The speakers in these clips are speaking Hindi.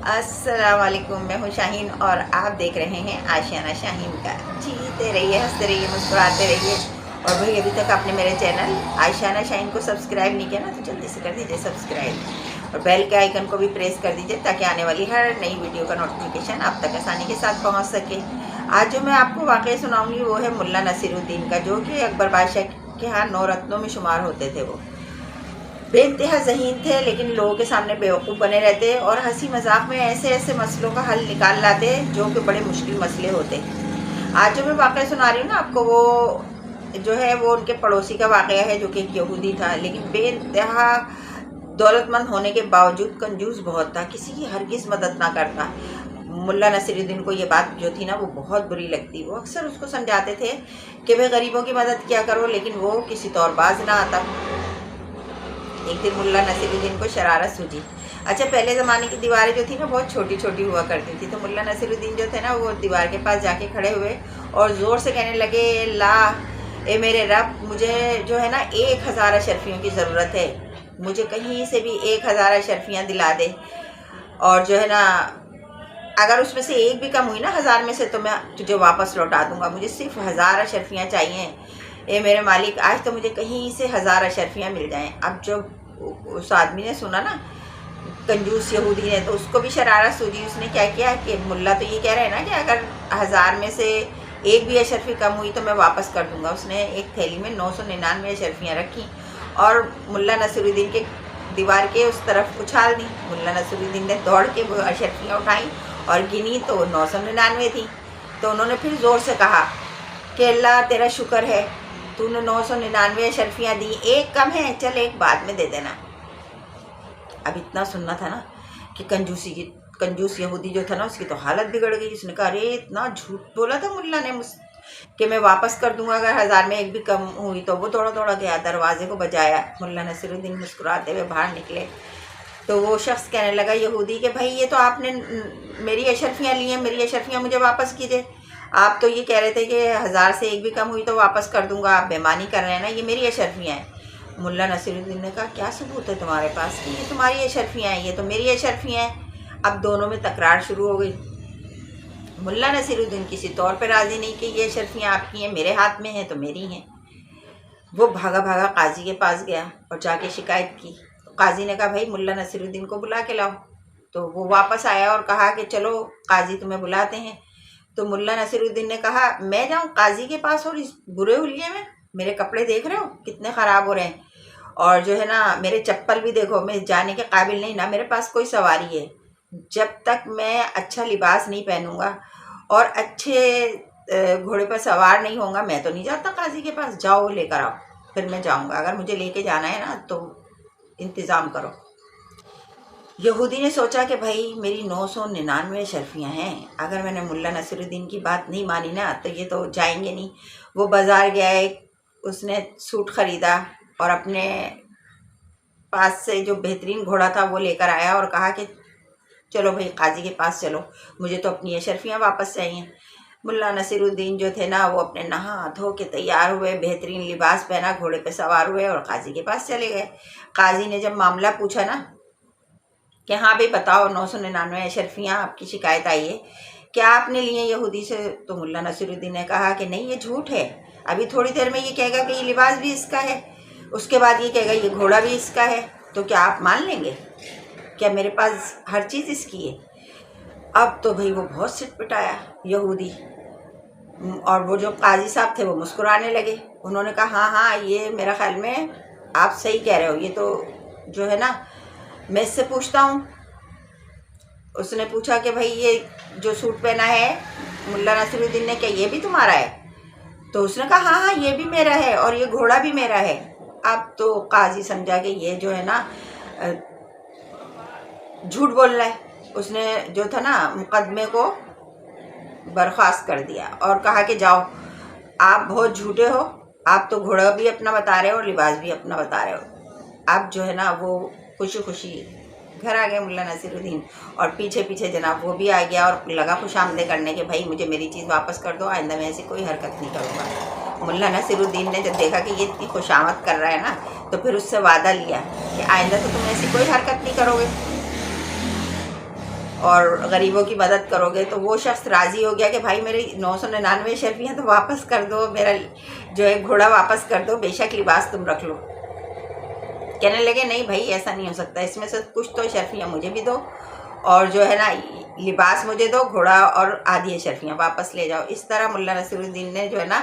अस्सलाम वालेकुम। मैं हूँ शाहीन और आप देख रहे हैं आशियाना शाहीन का। जीते रहिए, हंसते रहिए, मुस्कुराते रहिए। और भाई अभी तक आपने मेरे चैनल आशियाना शाहीन को सब्सक्राइब नहीं किया ना, तो जल्दी से कर दीजिए सब्सक्राइब और बेल के आइकन को भी प्रेस कर दीजिए ताकि आने वाली हर नई वीडियो का नोटिफिकेशन आप तक आसानी के साथ पहुँच सके। आज जो मैं आपको वाक़या सुनाऊँगी वो है मुल्ला नसीरुद्दीन का, जो कि अकबर बादशाह के यहाँ 9 रत्नों में शुमार होते थे। वो बेइंतहा ज़हीन थे, लेकिन लोगों के सामने बेवकूफ़ बने रहते और हंसी मजाक में ऐसे ऐसे मसलों का हल निकाल लाते जो कि बड़े मुश्किल मसले होते। आज जो मैं वाक़या सुना रही हूँ ना आपको, वो जो है वो उनके पड़ोसी का वाक़या है, जो कि एक यहूदी था, लेकिन बेइंतहा दौलतमंद होने के बावजूद कंजूस बहुत था, किसी की हरगिज़ मदद ना करता। मुल्ला नसीरुद्दीन को ये बात जो थी ना वो बहुत बुरी लगती। वो अक्सर उसको समझाते थे कि भाई गरीबों की मदद किया करो, लेकिन वो किसी तौरबाज ना आता। एक दिन मुल्ला नसीरुद्दीन को शरारत सूझी। अच्छा, पहले ज़माने की दीवारें जो थी ना बहुत छोटी छोटी हुआ करती थी, तो मुल्ला नसीरुद्दीन जो थे ना वो दीवार के पास जाके खड़े हुए और ज़ोर से कहने लगे, ला ए मेरे रब, मुझे जो है ना 1000 अशरफियों की ज़रूरत है। मुझे कहीं से भी 1000 अशरफियाँ दिला दे, और जो है ना अगर उसमें से एक भी कम हुई ना 1000 में से, तो मैं तुझे वापस लौटा दूंगा। मुझे सिर्फ 1000 अशरफियाँ चाहिए। ए मेरे मालिक, आज तो मुझे कहीं से 1000 अशरफियाँ मिल जाएं। अब जो उस आदमी ने सुना ना, कंजूस यहूदी ने, तो उसको भी शरारत सूझी। उसने क्या किया कि मुल्ला तो ये कह रहे हैं ना कि अगर 1000 में से एक भी अशरफी कम हुई तो मैं वापस कर दूंगा। उसने एक थैली में 999 अशरफियाँ रखी और मुल्ला नसीरुद्दीन के दीवार के उस तरफ उछाल दी। मुल्ला नसीरुद्दीन ने दौड़ के वो अशरफियाँ उठाई और गिनी तो 999 थी। तो उन्होंने फिर ज़ोर से कहा कि अल्लाह तेरा शुक्र है, तूने 999 अशरफियाँ दी, एक कम है, चल एक बाद में दे देना। अब इतना सुनना था ना कि कंजूस यहूदी जो था ना उसकी तो हालत बिगड़ गई। उसने कहा, अरे इतना झूठ बोला था मुल्ला ने मुझ कि मैं वापस कर दूंगा अगर 1000 में एक भी कम हुई तो। वो थोड़ा थोड़ा गया, दरवाजे को बजाया। मुल्ला नसीरुद्दीन मुस्कुराते हुए बाहर निकले तो वो शख्स कहने लगा यहूदी के, भाई ये तो आपने मेरी अशरफियाँ ली हैं, मेरी अशरफियाँ मुझे वापस कीजिए। आप तो ये कह रहे थे कि 1000 से एक भी कम हुई तो वापस कर दूंगा, आप बेईमानी कर रहे हैं ना, ये मेरी अशरफियाँ हैं। मुल्ला नसीरुद्दीन ने कहा, क्या सबूत है तुम्हारे पास कि ये तुम्हारी अशरफियाँ हैं? ये तो मेरी अशरफियाँ हैं। अब दोनों में तकरार शुरू हो गई। मुल्ला नसीरुद्दीन किसी तौर पर राज़ी नहीं कि ये अशरफियाँ आपकी हैं, मेरे हाथ में हैं तो मेरी हैं। वो भागा भागा काजी के पास गया और जाके शिकायत की। तो काजी ने कहा, भाई मुल्ला नसीरुद्दीन को बुला के लाओ। तो वो वापस आया और कहा कि चलो काजी तुम्हें बुलाते हैं। तो मुल्ला नसीरुद्दीन ने कहा, मैं जाऊँ काजी के पास और इस बुरे हुलिये में? मेरे कपड़े देख रहे हो कितने ख़राब हो रहे हैं, और जो है ना मेरे चप्पल भी देखो, मैं जाने के काबिल नहीं, ना मेरे पास कोई सवारी है। जब तक मैं अच्छा लिबास नहीं पहनूंगा और अच्छे घोड़े पर सवार नहीं होऊंगा, मैं तो नहीं जाता काजी के पास। जाओ लेकर आओ, फिर मैं जाऊंगा। अगर मुझे लेके जाना है ना तो इंतज़ाम करो। यहूदी ने सोचा कि भाई मेरी 999 शर्फियाँ हैं, अगर मैंने मुल्ला नसीरुद्दीन की बात नहीं मानी ना तो ये तो जाएंगे नहीं। वो बाज़ार गया, एक उसने सूट ख़रीदा और अपने पास से जो बेहतरीन घोड़ा था वो लेकर आया और कहा कि चलो भाई काजी के पास चलो, मुझे तो अपनी अशरफियाँ वापस चाहिए। मुल्ला नसीरुद्दीन जो थे ना वो अपने नहा धो के तैयार हुए, बेहतरीन लिबास पहना, घोड़े पे सवार हुए और काजी के पास चले गए। काजी ने जब मामला पूछा ना कि हाँ भाई बताओ, 999 अशरफियाँ आपकी शिकायत आई है, क्या आपने लिए यहूदी से? तो मुल्ला नसीरुद्दीन ने कहा कि नहीं, ये झूठ है। अभी थोड़ी देर में ये कहेगा कि ये लिबास भी इसका है, उसके बाद ये कहेगा ये घोड़ा भी इसका है, तो क्या आप मान लेंगे? क्या मेरे पास हर चीज़ इसकी है? अब तो भाई वो बहुत सिटपिटाया यहूदी, और वो जो काजी साहब थे वो मुस्कुराने लगे। उन्होंने कहा, हाँ हाँ, ये मेरा ख्याल में आप सही कह रहे हो, ये तो जो है ना मैं इससे पूछता हूँ। उसने पूछा कि भाई ये जो सूट पहना है मुल्ला नसीरुद्दीन ने, क्या ये भी तुम्हारा है? तो उसने कहा, हाँ हाँ, ये भी मेरा है और ये घोड़ा भी मेरा है। अब तो काजी समझा कि ये जो है ना झूठ बोल रहा है। उसने जो था ना मुकदमे को बर्खास्त कर दिया और कहा कि जाओ, आप बहुत झूठे हो, आप तो घोड़ा भी अपना बता रहे हो और लिबास भी अपना बता रहे हो। अब जो है ना वो खुशी खुशी घर आ गए मुल्ला नसीरुद्दीन, और पीछे पीछे जनाब वो भी आ गया और लगा खुशामदे करने के, भाई मुझे मेरी चीज़ वापस कर दो, आइंदा मैं ऐसी कोई हरकत नहीं करूँगा। मुल्ला नसीरुद्दीन ने जब देखा कि ये इतनी खुशामद कर रहा है ना, तो फिर उससे वादा लिया कि आइंदा तो तुम ऐसी कोई हरकत नहीं करोगे। और गरीबों की मदद करोगे, तो वो शख्स राज़ी हो गया कि भाई मेरी 999 शर्फियाँ तो वापस कर दो, मेरा जो है घोड़ा वापस कर दो, बेशक लिबास तुम रख लो। कहने लगे नहीं भाई ऐसा नहीं हो सकता, इसमें से कुछ तो शर्फियाँ मुझे भी दो और जो है ना लिबास मुझे दो, घोड़ा और आधी शर्फियाँ वापस ले जाओ। इस तरह मुल्ला नसीरुद्दीन ने जो है ना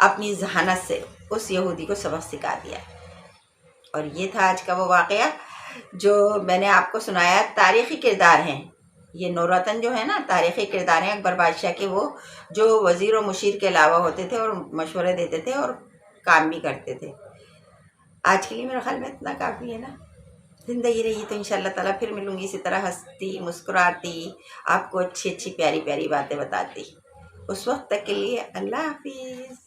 अपनी जहानत से उस यहूदी को सबक सिखा दिया। और ये था आज का वो वाक़या जो मैंने आपको सुनाया। तारीख़ी किरदार हैं ये, नूरतन जो है ना तारीख़ी किरदार हैं अकबर बादशाह के, वो जो वज़ीर और मुशीर के अलावा होते थे और मशवरे देते थे और काम भी करते थे। आज के लिए मेरे ख्याल में इतना काफ़ी है ना। ज़िंदगी रही तो इंशाअल्लाह ताला फिर मिलूँगी इसी तरह हंसती मुस्कुराती, आपको अच्छी अच्छी प्यारी प्यारी बातें बताती। उस वक्त तक के लिए अल्लाह हाफिज़।